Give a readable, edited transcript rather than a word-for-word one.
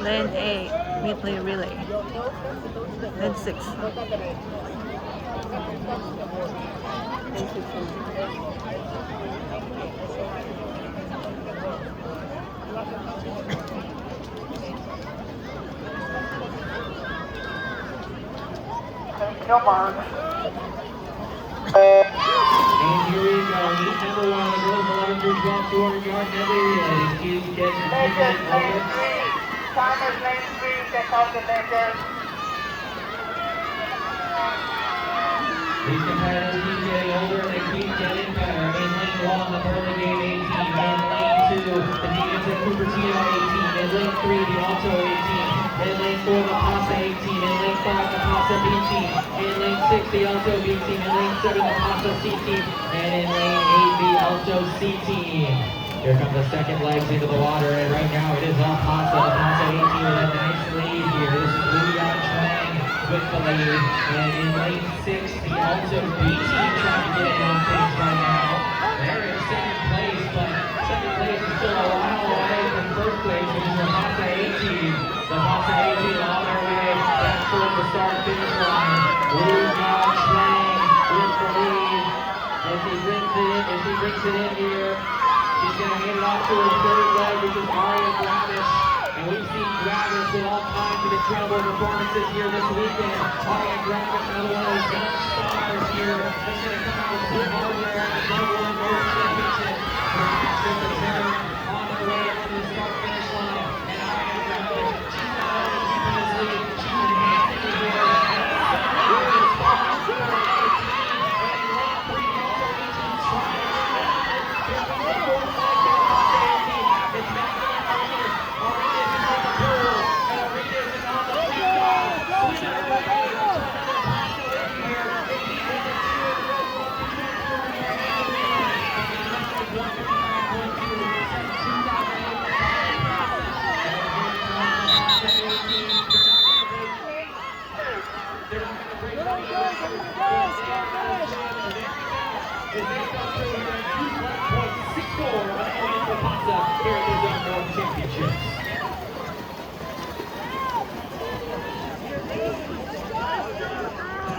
Lane 8, mid-play relay. Lane 6. Come on. And here we go. Heat number 1 on the girls 11 through 12, 200 yard medley relay. Keep getting Lakers, lane 3. Thomas, lane 3. Check out the Lakers. These competitors keep getting older and they keep getting better. In lane 1, the Burlingame 18. In lane 2, the Davidson Cupertino 18. In lane 3, the Alto 18. In lane 4, the Pasa 18. In lane 5, the Pasa B team. In lane 6, the Alto B team. In lane 7, the Pasa C team. And in lane 8, the Alto C team. Here comes the second legs into the water, and right now it is all Pasa. The Pasa 18 with a nice lead here. This is Luyan Chang with the lead. And in lane 6, the Alto B team trying to get in on things right now. They're in second place, but second place is still a while away from first place, which is the Pasa 18. The Pasa 18 on their way back towards the start-finish line. Luyan Chang with the lead. As he brings it in here, she's going to hand it off to her third leg, which is Aria Gravish. And we've seen Gravish with all kinds of incredible performances here this weekend. Aria Gravish, another one of those young stars here, that's going to come out with full hardware at the number 1 world championship. Perhaps this is her on her way to the start-finish line. And Aria Gravish, she's not only keeping this lead, she's enhancing it here. And really spot for her 18. And in lane 3, also 18 trying to get it. Here comes the fourth leg to the Pasa 18. It's Magdalene Arias. Arias is on the pole. And Arias is on the lead wall. Swinging her way to another Pasa win here. It keeps it to 2 in a row. As they come through here, 2.64 of an end for Pasa here at the Zone World Championships.